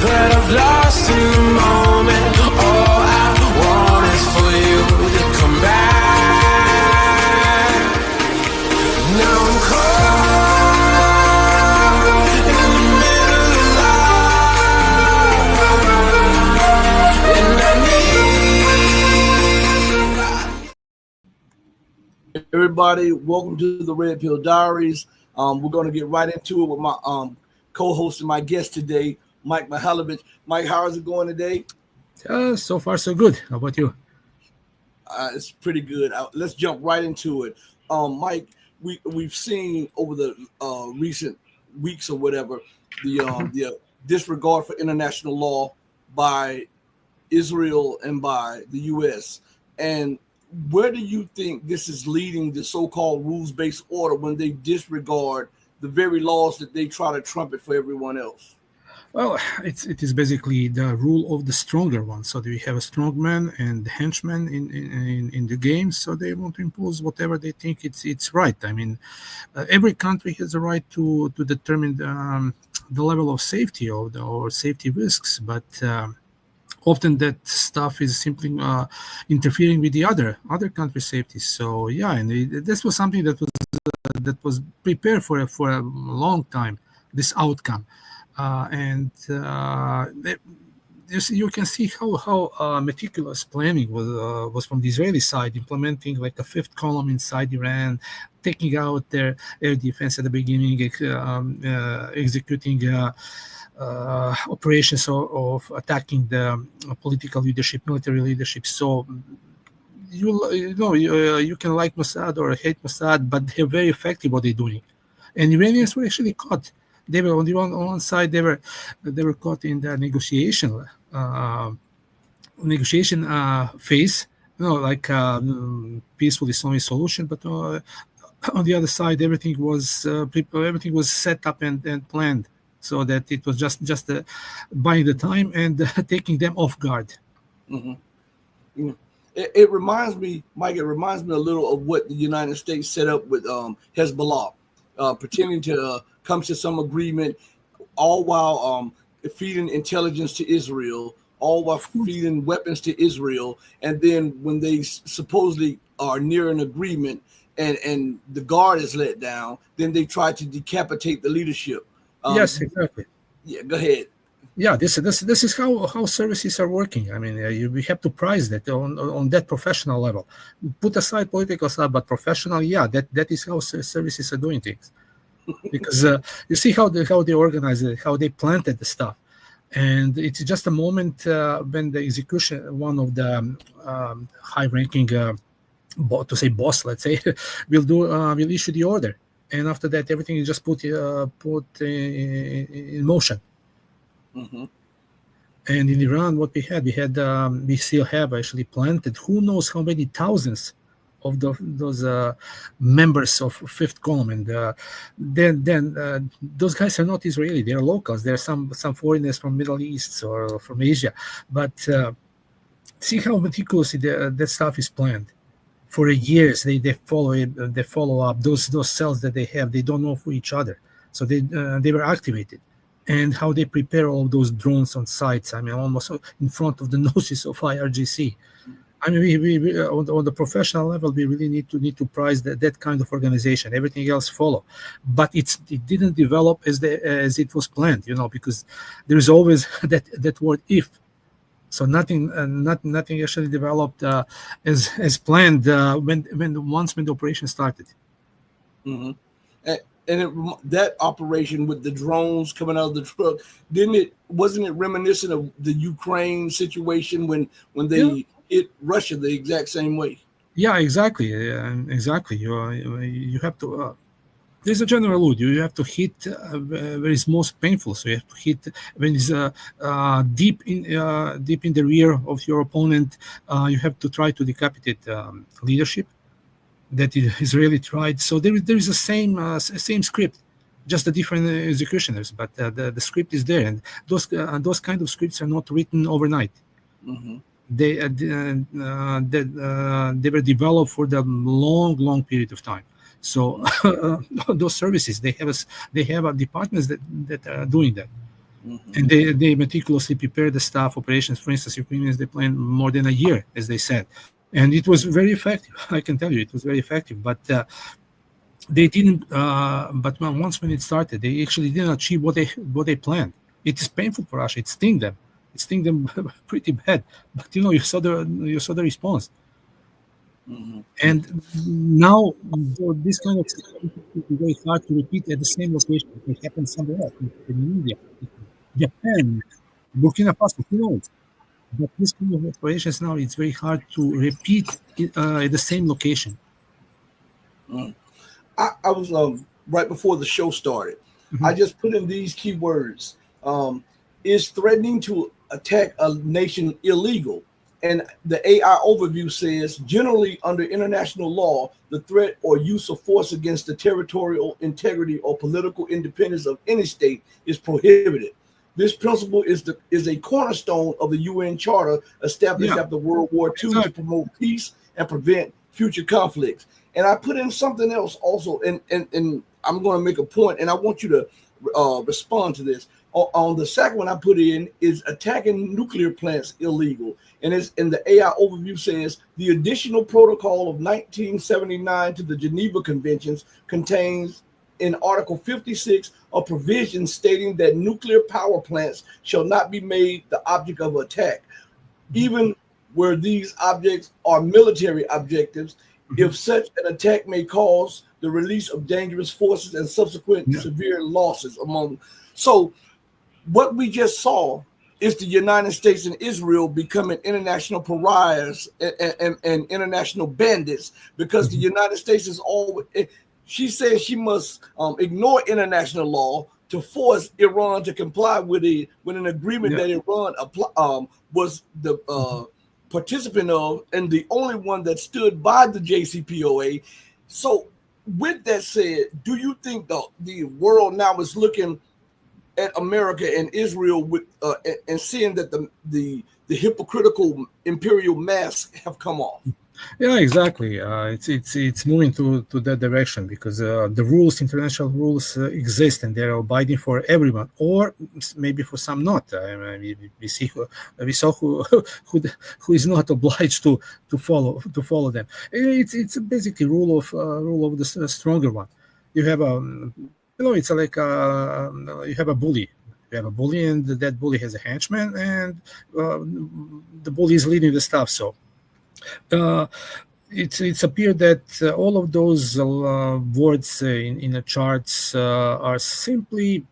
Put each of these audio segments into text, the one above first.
that I've lost in the moment. All I want is for you to come back. Now I'm caught in the middle of life, and I need. Everybody, welcome to the Red Pill Diaries. We're going to get right into it with my co-host and my guest today, Mike Mihajlovic. Mike, how is it going today? So far, so good. How about you? It's pretty good. Let's jump right into it. Mike, we've seen over the recent weeks or whatever the disregard for international law by Israel and by the U.S. And where do you think this is leading the so-called rules-based order when they disregard the very laws that they try to trumpet for everyone else? Well, it is basically the rule of the stronger one. So we have a strong man and henchman in the game. So they want to impose whatever they think it's right. I mean, every country has a right to determine the level of safety or safety risks, but often that stuff is simply interfering with the other country's safety. So yeah, and this was something that was prepared for a long time. This outcome, you can see how meticulous planning was from the Israeli side, implementing like a fifth column inside Iran, taking out their air defense at the beginning, executing operations of attacking the political leadership, military leadership. So you can like Mossad or hate Mossad, but they're very effective what they're doing. And Iranians were actually caught. They were on one side. They were caught in the negotiation phase. Like peaceful Islamic solution. But on the other side, everything was set up and planned, so that it was just buying the time and taking them off guard. Mm-hmm. Mm-hmm. It reminds me, Mike. It reminds me a little of what the United States set up with Hezbollah, pretending to come to some agreement, all while feeding intelligence to Israel, all while feeding weapons to Israel, and then when they supposedly are near an agreement and the guard is let down, then they try to decapitate the leadership. Yes, exactly. Yeah, go ahead. Yeah, this is how services are working. I mean, we have to price that on that professional level. Put aside political stuff, but professional, yeah, that is how services are doing things. Because you see how they organize it, how they planted the stuff, and it's just a moment when the execution, one of the high-ranking, boss, let's say, will issue the order, and after that, everything is just put in motion. Mm-hmm. And in Iran, what we still have actually planted who knows how many thousands of those members of fifth column, and then those guys are not Israeli; they are locals. There are some foreigners from Middle East or from Asia, but see how meticulously that stuff is planned. For years, they follow it. They follow up those cells that they have. They don't know for each other, so they were activated. And how they prepare all those drones on sites. I mean, almost in front of the noses of IRGC. I mean, we on the professional level, we really need to prize that kind of organization. Everything else follow, but it didn't develop as it was planned. Because there is always that word if. So nothing actually developed as planned when the operation started. Mm-hmm. And that operation with the drones coming out of the truck, wasn't it reminiscent of the Ukraine situation when they hit Russia the exact same way? Yeah, exactly. Exactly. You have to. There's a general rule. You have to hit where it's most painful. So you have to hit when it's deep in the rear of your opponent. You have to try to decapitate leadership. That Israeli tried. So there is the same script, just the different executioners. But the script is there, and those kind of scripts are not written overnight. Mm-hmm. They were developed for the long period of time. So those services they have departments that are doing that. And they meticulously prepare the staff operations. For instance, Ukrainians, they planned more than a year, as they said. And it was very effective. I can tell you, it was very effective. But they didn't. But once when it started, they actually didn't achieve what they planned. It is painful for Russia. It sting them. It sting them pretty bad. But you saw the response. And now this kind of stuff is very hard to repeat at the same location. It happens somewhere else, in India, Japan, Burkina Faso, who knows? But this kind of operations now, it's very hard to repeat at the same location. I was right before the show started. I just put in these keywords: is threatening to attack a nation illegal? And the AI overview says, generally under international law, the threat or use of force against the territorial integrity or political independence of any state is prohibited. This principle is a cornerstone of the UN Charter established after World War II to promote peace and prevent future conflicts. And I put in something else also, and I'm going to make a point, and I want you to respond to this. On the second one I put in is attacking nuclear plants illegal. And it's in the AI overview says the additional protocol of 1979 to the Geneva Conventions contains in Article 56 a provision stating that nuclear power plants shall not be made the object of attack, even where these objects are military objectives, if such an attack may cause the release of dangerous forces and subsequent severe losses among. So what we just saw is the United States and Israel becoming international pariahs and international bandits, because the United States is always, she says she must ignore international law to force Iran to comply with an agreement that Iran was the participant of and the only one that stood by the JCPOA. So with that said, do you think the world now is looking at America and Israel with and seeing that the hypocritical imperial masks have come off? Yeah, exactly. It's moving to that direction because the rules, international rules, exist and they're abiding for everyone, or maybe for some not. We saw who is not obliged to follow them. It's basically rule of the stronger one. You have it's like you have a bully. You have a bully, and that bully has a henchman, and the bully is leading the stuff. So it's appeared that all of those words in the charts are simply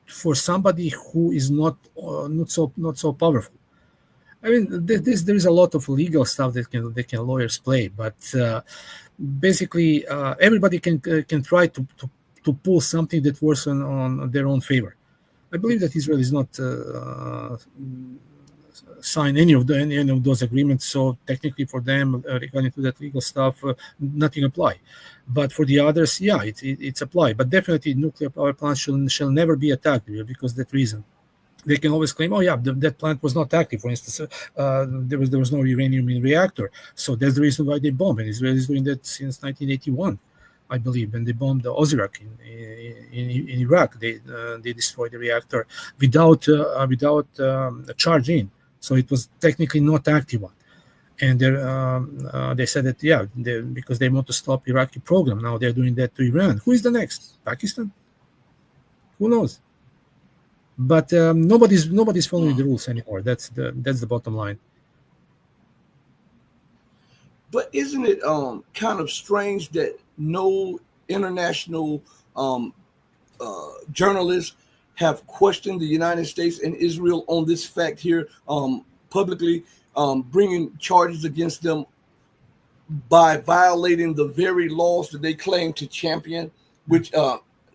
for somebody who is not so powerful. I mean, there is a lot of legal stuff that can lawyers play, but basically everybody can try to pull something that works on their own favor. I believe that Israel is not sign any of those agreements, so technically for them, regarding to that legal stuff, nothing apply. But for the others, it's applied. But definitely, nuclear power plants shall never be attacked because that reason. They can always claim, that plant was not active. For instance, there was no uranium in the reactor, so that's the reason why they bombed. And Israel is doing that since 1981. I believe, and they bombed the Osirak in Iraq. They destroyed the reactor without a charge in, so it was technically not active one. And they said that because they want to stop Iraqi program. Now they're doing that to Iran. Who is the next? Pakistan? Who knows? But nobody's following the rules anymore. That's the bottom line. But isn't it kind of strange that no international journalists have questioned the United States and Israel on this fact here publicly, bringing charges against them by violating the very laws that they claim to champion, which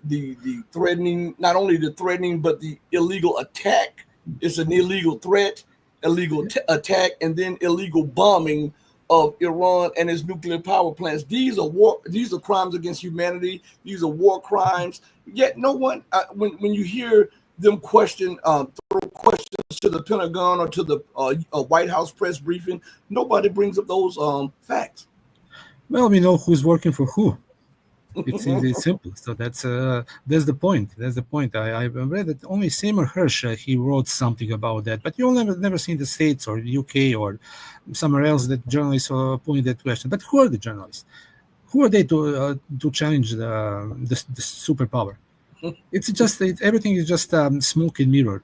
the threatening, not only the threatening, but the illegal attack. It's an illegal threat, illegal attack, and then illegal bombing of Iran and its nuclear power plants. These are crimes against humanity. These are war crimes. Yet no one, when you hear them throw questions to the Pentagon or to the White House press briefing, nobody brings up those facts. Well, we know who's working for who. It's simple. So that's the point. That's the point. I read that only Seymour Hersh he wrote something about that, but you'll never see in the States or the UK or somewhere else that journalists point that question. But who are the journalists? Who are they to challenge the superpower? It's just everything is just smoke and mirror.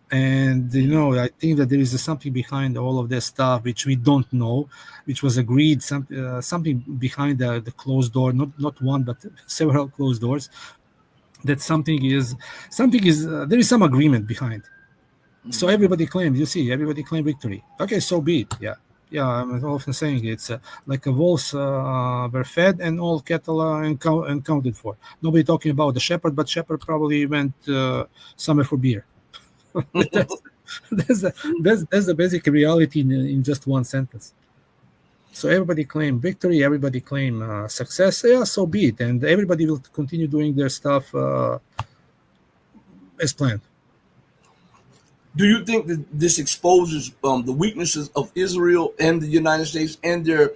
And I think that there is something behind all of this stuff which we don't know, which was agreed, something behind the closed door, not one but several closed doors, that something is there is some agreement behind. So everybody claimed victory. Okay, so be it. Yeah, I'm often saying it's like a wolves were fed and all cattle accounted for. Nobody talking about the shepherd, but shepherd probably went somewhere for beer. that's the basic reality in just one sentence. So everybody claim victory, everybody claim success. Yeah, so be it, and everybody will continue doing their stuff as planned. Do you think that this exposes the weaknesses of Israel and the United States and their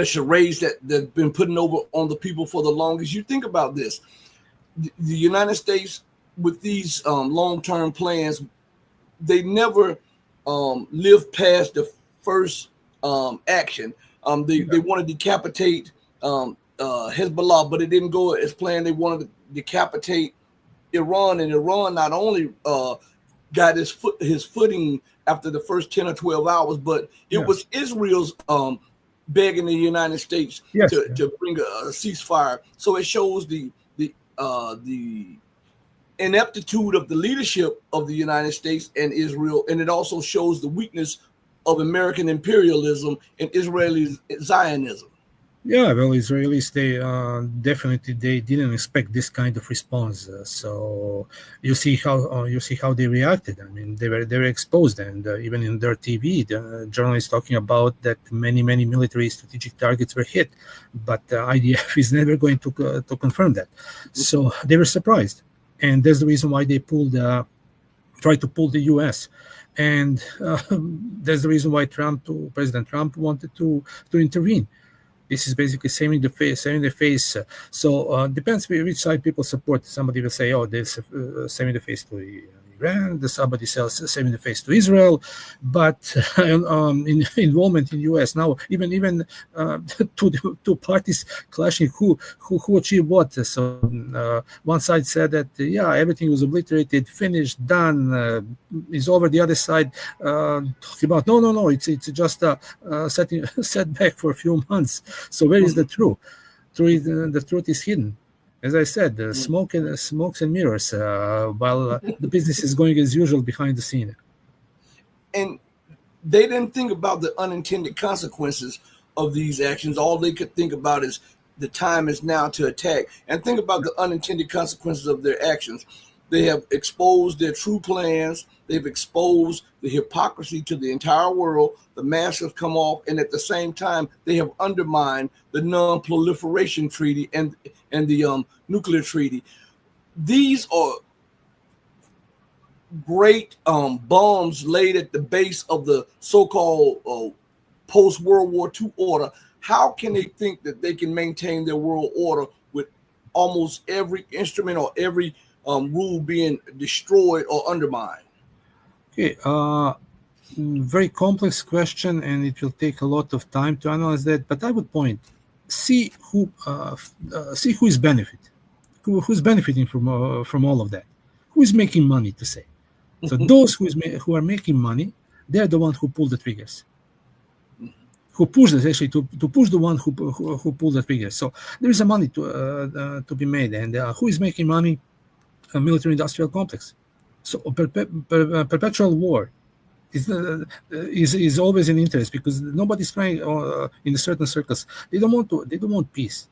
charades that they've been putting over on the people for the longest? You think about this: the United States, with these long-term plans, they never lived past the first action. They want to decapitate Hezbollah, but it didn't go as planned. They wanted to decapitate Iran, and Iran not only got his footing after the first 10 or 12 hours, but it was Israel's begging the United States to bring a ceasefire. So it shows the ineptitude of the leadership of the United States and Israel, and it also shows the weakness of American imperialism and Israeli Zionism. Yeah, well, Israelis definitely they didn't expect this kind of response. So you see how they reacted. I mean, they were exposed, and even in their TV, the journalists talking about that many military strategic targets were hit, but IDF is never going to confirm that. So they were surprised. And that's the reason why they tried to pull the U.S. And that's the reason why President Trump wanted to intervene. This is basically saving the face. So depends which side people support. Somebody will say, "Oh, this saving the face to Iran." Somebody says saving the face to Israel. But involvement in U.S. now, even two parties clashing who achieved what. So one side said that everything was obliterated, finished, done, is over. The other side talking about no, it's just setback for a few months. So where is the truth? The truth is hidden. As I said, smokes and mirrors, while the business is going as usual behind the scene. And they didn't think about the unintended consequences of these actions. All they could think about is the time is now to attack. And think about the unintended consequences of their actions. They have exposed their true plans. They've exposed the hypocrisy to the entire world. The mask has come off, and at the same time, they have undermined the non-proliferation treaty and the nuclear treaty. These are great bombs laid at the base of the so-called post-World War II order. How can they think that they can maintain their world order with almost every instrument or every rule being destroyed or undermined? Okay, very complex question, and it will take a lot of time to analyze that. But I would point, see who is who's benefiting from all of that, who is making money, to say. So those who are making money, they're the ones who pull the triggers. Who push this actually to push the one who pull the triggers. So there is a money to be made, and who is making money? A military-industrial complex. So perpetual war is always an interest, because nobody's trying in certain circles. They don't want peace,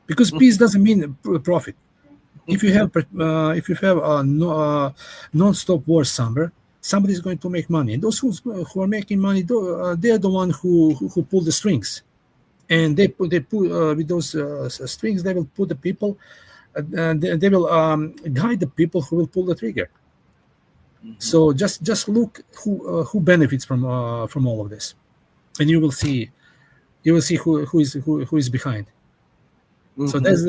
because peace doesn't mean profit. If you have non-stop war somewhere, somebody's going to make money, and those who are making money, they're the one who pull the strings, and they pull with those strings. They will put the people. They will guide the people who will pull the trigger. So just look who benefits from all of this, and you will see who is behind. So Mhm. there's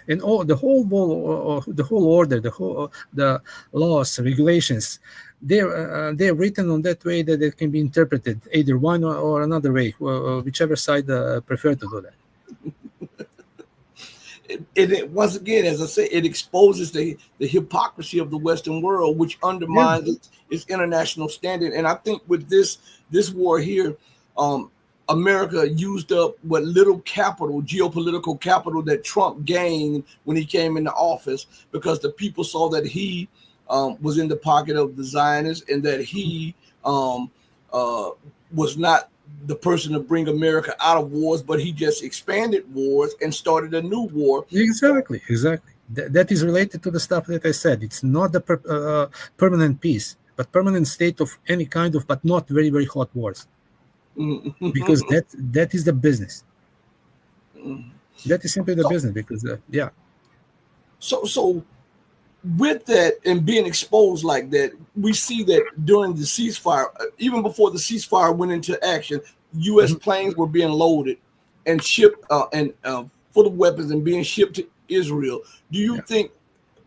in all the whole order, the laws, regulations. They're written on that way that it can be interpreted either one or another way, whichever side prefer to do that. It once again, as I say, it exposes the hypocrisy of the Western world, which Yeah, undermines its international standing. And I think with this war here, America used up what little capital, geopolitical capital, that Trump gained when he came into office, because the people saw that he was in the pocket of the Zionists, and that he uh, was not the person to bring America out of wars, but he just expanded wars and started a new war. exactly. That is related to the stuff that I said. It's not the permanent peace, but permanent state of any kind of, but not very very hot wars, because that is the business. That is simply the so, business. Because yeah, so with that and being exposed like that, we see that during the ceasefire, even before the ceasefire went into action, U.S. Mhm. planes were being loaded and shipped and full of weapons and being shipped to Israel. Do you Yeah. think?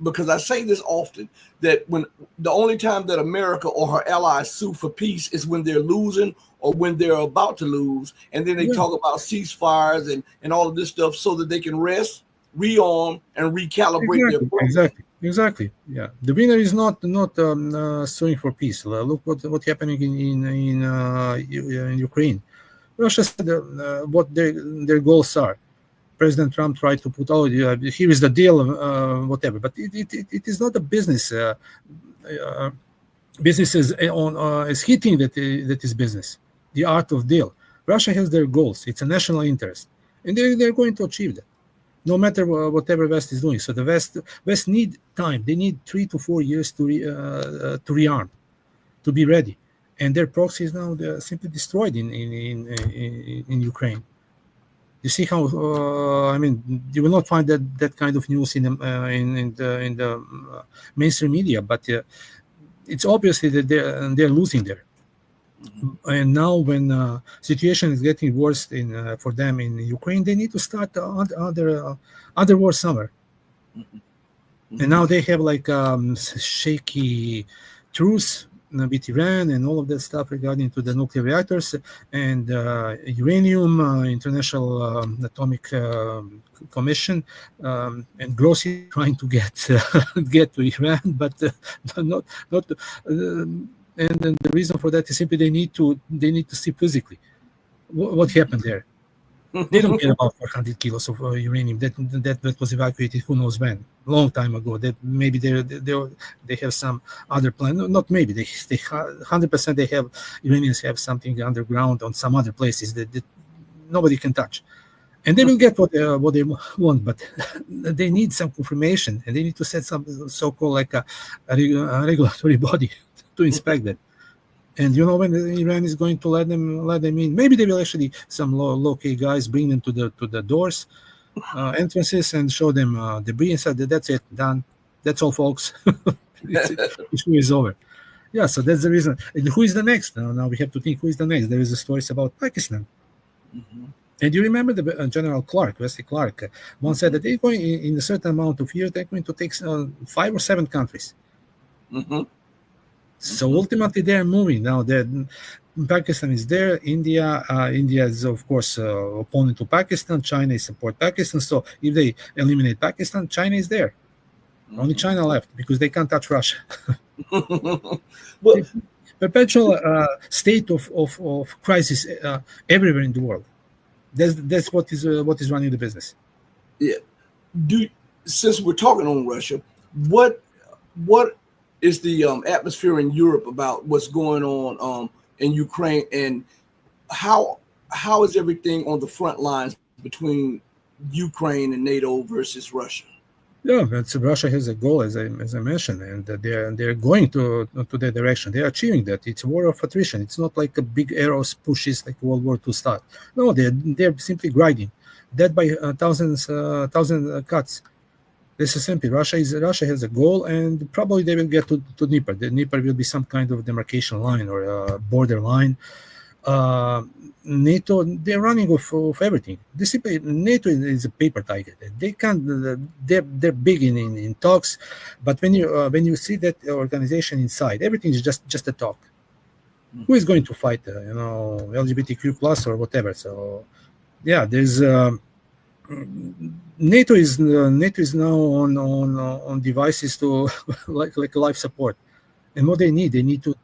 Because I say this often, that when the only time that America or her allies sue for peace is when they're losing or when they're about to lose, and then they Yeah. talk about ceasefires and all of this stuff so that they can rest, rearm, and recalibrate their program. Exactly. Yeah, the winner is not suing for peace. Look what happening in Ukraine. Russia said what their goals are. President Trump tried to put, here is the deal, whatever. But it is not a business. Businesses is hitting that is business. The art of deal. Russia has their goals. It's a national interest, and they're going to achieve that, no matter whatever West is doing. So the West need time. They need 3 to 4 years to rearm, to be ready, and their proxy is now simply destroyed in Ukraine. You see how I mean, you will not find that kind of news in the mainstream media, but it's obviously that they're losing there. And now when situation is getting worse for them in Ukraine, they need to start other war summer. And now they have like shaky truce with Iran and all of that stuff regarding to the nuclear reactors and uranium, International Atomic Commission, and Grossi trying to get to Iran, but not. And then the reason for that is simply they need to see physically what happened there. They don't care about 400 kilos of uranium that was evacuated who knows when, long time ago. That maybe they have some other plan. No, not maybe, they 100% they have, Iranians have something underground on some other places that nobody can touch, and they will get what they want, but they need some confirmation, and they need to set some so-called like a regulatory body to inspect that. And you know when Iran is going to let them in? Maybe they will actually, some low-key guys, bring them to the doors, entrances, and show them debris inside. That's it, done. That's all, folks. Issue is over. Yeah, so that's the reason. And who is the next? Now we have to think who is the next. There is a stories about Pakistan. And you remember the General Clark, Wesley Clark, once said that they're going in a certain amount of years, they're going to take 5 or 7 countries. So ultimately, they're moving now. Pakistan is there. India is of course opponent to Pakistan. China is support Pakistan. So if they eliminate Pakistan, China is there. Only China left because they can't touch Russia. But Perpetual state of crisis everywhere in the world. That's what is running the business. yeah, since we're talking on Russia, what is the atmosphere in Europe about what's going on in Ukraine, and how is everything on the front lines between Ukraine and NATO versus Russia? Yeah, Russia has a goal, as I mentioned, and they're going to that direction. They're achieving that. It's a war of attrition. It's not like a big arrows pushes like World War II start. No, they're simply grinding, dead by thousand cuts. This is simply Russia has a goal, and probably they will get to Dnieper. The Dnieper will be some kind of demarcation line or border line. NATO, they're running of everything. NATO is a paper tiger. They can't. They're big in talks, but when you see that organization inside, everything is just a talk. Who is going to fight? LGBTQ plus or whatever. So yeah, there's. NATO is now on devices to like life support, and what they need to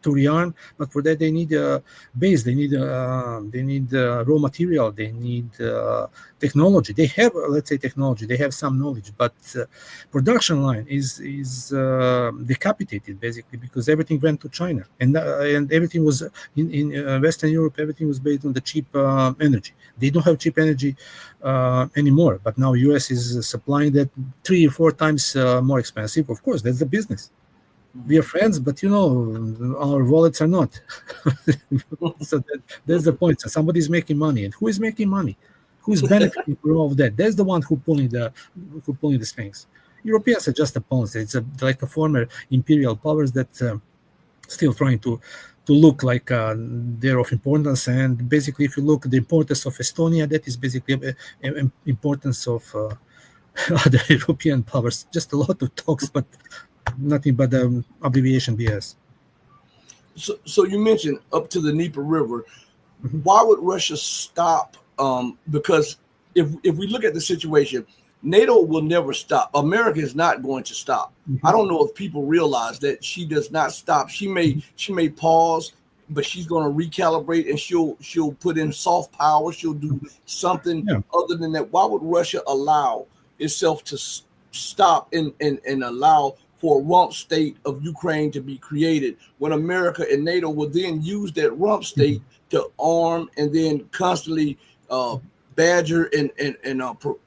rearm, but for that they need a base, they need raw material, they need technology. They have, let's say, technology, they have some knowledge, but production line is decapitated basically, because everything went to China, and everything was in Western Europe, everything was based on the cheap energy. They don't have cheap energy anymore, but now US is supplying that 3 or 4 times more expensive. Of course, that's the business. We are friends, but our wallets are not. So that's the point. So somebody's making money, and who is making money? Who's benefiting from all of that? That's the one who pulling the strings. Europeans are just a pawns. It's like a former imperial powers that still trying to look like they're of importance. And basically, if you look at the importance of Estonia, that is basically importance of other European powers. Just a lot of talks, but nothing but abbreviation BS. So you mentioned up to the Dnieper River. Why would Russia stop? Because if we look at the situation, NATO will never stop. America is not going to stop. I don't know if people realize that she does not stop. She may pause, but she's going to recalibrate, and she'll put in soft power. She'll do something other than that. Why would Russia allow itself to stop and allow for a rump state of Ukraine to be created, when America and NATO will then use that rump state to arm and then constantly badger and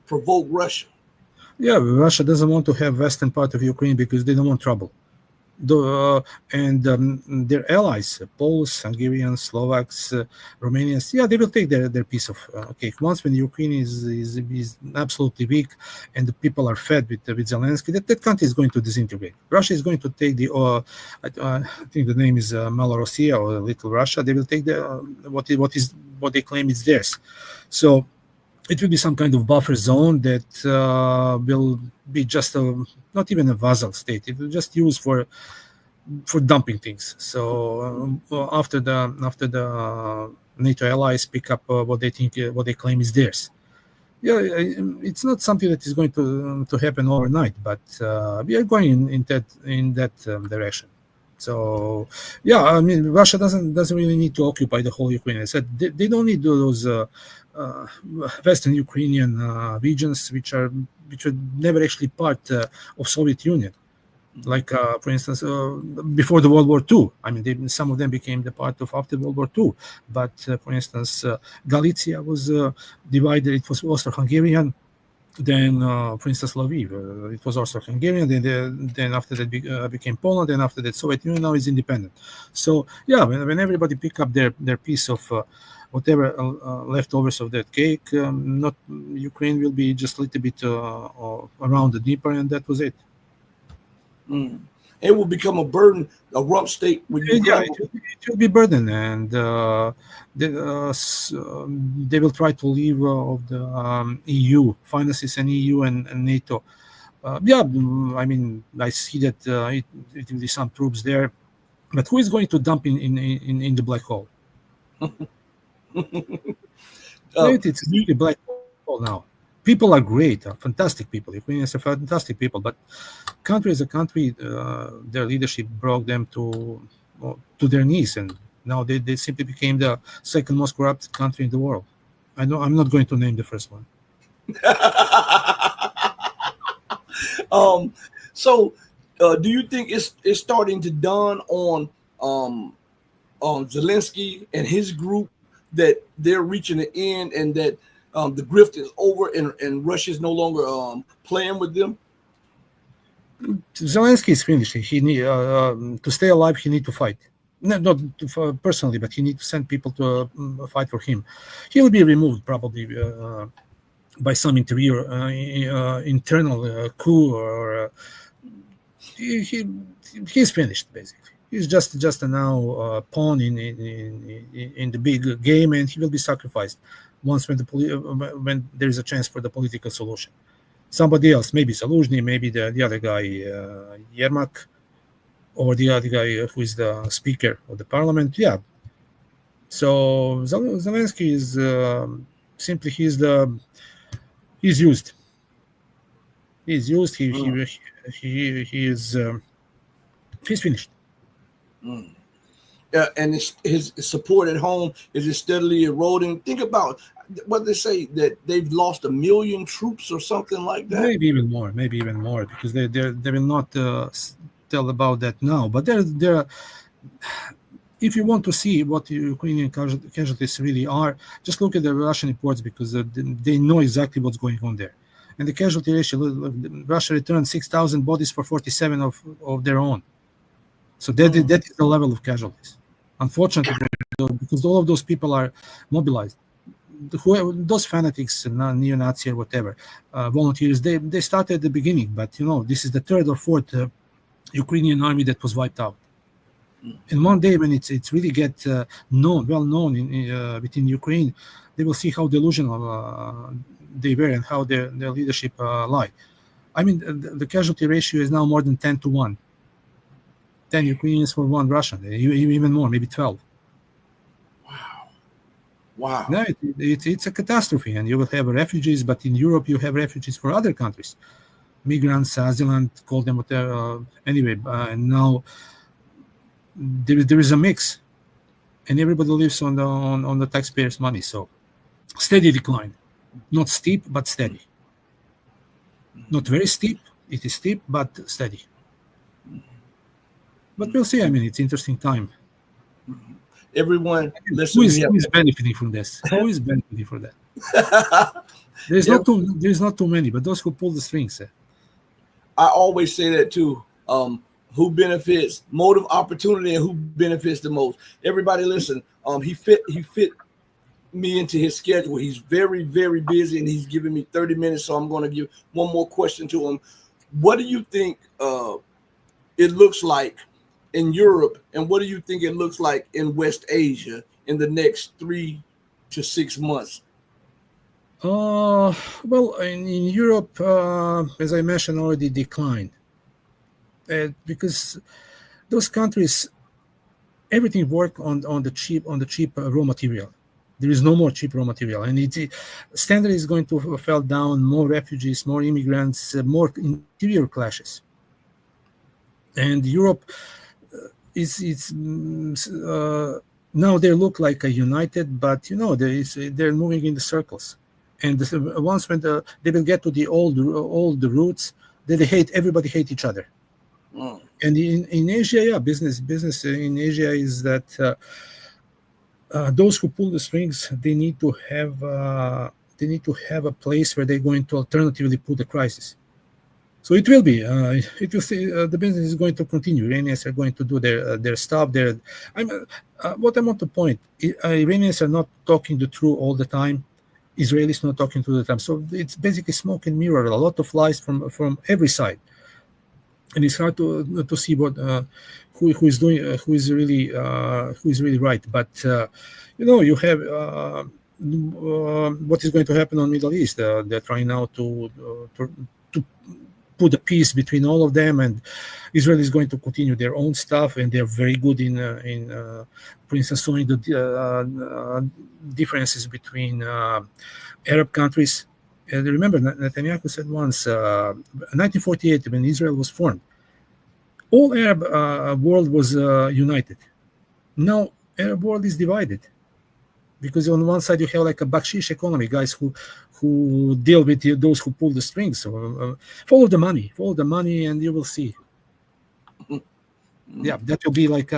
provoke Russia? Yeah, Russia doesn't want to have western part of Ukraine because they don't want trouble. And their allies, Poles, Hungarians, Slovaks, Romanians, they will take their piece of cake. Once when Ukraine is absolutely weak and the people are fed with Zelensky, that country is going to disintegrate. Russia is going to take I think the name is Malorussia or Little Russia. They will take what they claim is theirs. So it will be some kind of buffer zone that will be just not even a vassal state. It will just use for dumping things. So after the NATO allies pick up what they claim is theirs. Yeah, it's not something that is going to happen overnight, but we are going in that direction. So yeah, I mean, Russia doesn't really need to occupy the whole Ukraine. I said they don't need those Western Ukrainian regions which are never actually part of Soviet Union. Like for instance, before the World War II, I mean, some of them became the part of after World War II. But for instance, Galicia was divided; it was Austro-Hungarian. Then, for instance, Lviv, it was also Hungarian. Then after that became Poland. And after that, Soviet Union now is independent. So yeah, when everybody pick up their piece of whatever leftovers of that cake, not Ukraine will be just a little bit around the Dnieper, and that was it. It will become a burden, a rump state. It will be burden, and they will try to leave of the EU finances and EU and NATO. I mean, I see that it will be some troops there, but who is going to dump in the black hole? It's really black hole now. People are great, fantastic people. Ukrainians are fantastic people, but country as a country, their leadership brought them to their knees, and now they simply became the second most corrupt country in the world. I know I'm not going to name the first one. So, do you think it's starting to dawn on Zelensky and his group that they're reaching the end, and that the grift is over, and Russia is no longer playing with them? Zelensky is finished. He need to stay alive. He need to fight. Not personally, but he need to send people to fight for him. He will be removed probably by some internal coup, or he's finished basically. He's just a now pawn in the big game, and he will be sacrificed once when there is a chance for the political solution. Somebody else, maybe Saluzhny, maybe the other guy, Yermak, or the other guy who is the speaker of the parliament. Yeah. So Zelensky is simply he's used. He's used. He is he's finished. And his support at home is steadily eroding. Think about what they say, that they've lost 1 million troops or something like that. Maybe even more, because they will not tell about that now. But they're if you want to see what the Ukrainian casualties really are, just look at the Russian reports, because they know exactly what's going on there. And the casualty ratio, Russia returned 6,000 bodies for 47 of their own. So that is the level of casualties. Unfortunately, because all of those people are mobilized. Those fanatics, neo-Nazi or whatever, volunteers, they started at the beginning. But, this is the third or fourth Ukrainian army that was wiped out. And one day when it's really get well known within Ukraine, they will see how delusional they were and how their leadership lie. I mean, the casualty ratio is now more than 10 to 1. 10 Ukrainians for 1 Russian, even more, maybe 12. Wow. No, it's a catastrophe, and you will have refugees, but in Europe you have refugees for other countries. Migrants, asylant, call them whatever. Anyway, and now there is a mix, and everybody lives on the taxpayers' money. So steady decline, not steep but steady. Not very steep. It is steep but steady. But we'll see. I mean, it's interesting time. Everyone, listen. Who is benefiting from this? Who is benefiting from that? There's not too many, but those who pull the strings. I always say that too. Who benefits, motive, opportunity, and who benefits the most. Everybody listen. He fit me into his schedule. He's very, very busy, and he's giving me 30 minutes. So I'm going to give one more question to him. What do you think it looks like in Europe, and what do you think it looks like in West Asia in the next 3 to 6 months? Well, in Europe, as I mentioned already, declined. Because those countries, everything work on the cheap raw material. There is no more cheap raw material, and standard is going to fall down. More refugees, more immigrants, more interior clashes. And Europe now they look like a united, but they're moving in the circles. And once when they will get to the old roots, everybody hate each other. And in Asia, business in Asia is that those who pull the strings, they need to have a place where they're going to alternatively put the crisis. So it will be. The business is going to continue. Iranians are going to do their stuff. What I want to point: Iranians are not talking the truth all the time. Israelis not talking to the time. So it's basically smoke and mirror. A lot of lies from every side, and it's hard to see what who is doing who is really right. But you have what is going to happen on Middle East. They're trying now to put a peace between all of them, and Israel is going to continue their own stuff, and they're very good in for instance, showing the differences between Arab countries. And remember, Netanyahu said once, 1948, when Israel was formed, all Arab world was united. Now, Arab world is divided. Because on one side you have like a bakshish economy, guys who deal with those who pull the strings. So follow the money, and you will see. Yeah, that will be like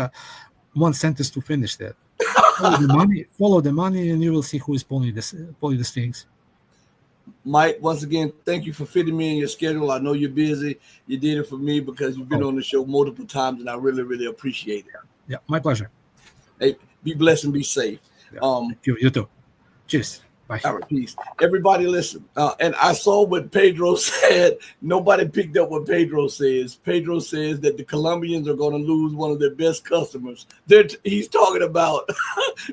one sentence to finish that. Follow the money, and you will see who is pulling the strings. Mike, once again, thank you for fitting me in your schedule. I know you're busy. You did it for me because you've been on the show multiple times, and I really, really appreciate it. Yeah, my pleasure. Hey, be blessed and be safe. Yeah, you too. Cheers. Bye. All right, peace. Everybody listen. And I saw what Pedro said. Nobody picked up what Pedro says. Pedro says that the Colombians are going to lose one of their best customers. He's talking about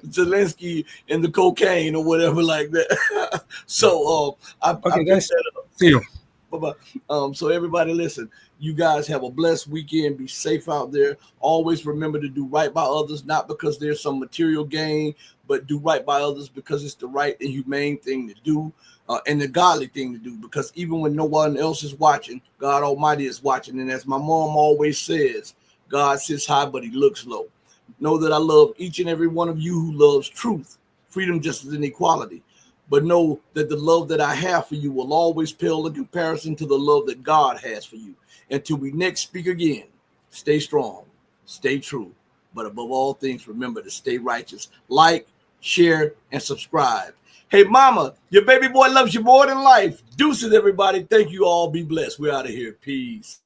Zelensky and the cocaine or whatever like that. So I Guys. that up. See you. Bye-bye. So everybody listen. You guys have a blessed weekend. Be safe out there. Always remember to do right by others, not because there's some material gain, but do right by others because it's the right and humane thing to do, and the godly thing to do. Because even when no one else is watching, God Almighty is watching. And as my mom always says, God sits high, but he looks low. Know that I love each and every one of you who loves truth, freedom, justice, and equality. But know that the love that I have for you will always pale in comparison to the love that God has for you. Until we next speak again, stay strong, stay true, but above all things, remember to stay righteous. Like, share, and subscribe. Hey, mama, your baby boy loves you more than life. Deuces, everybody. Thank you all. Be blessed. We're out of here. Peace.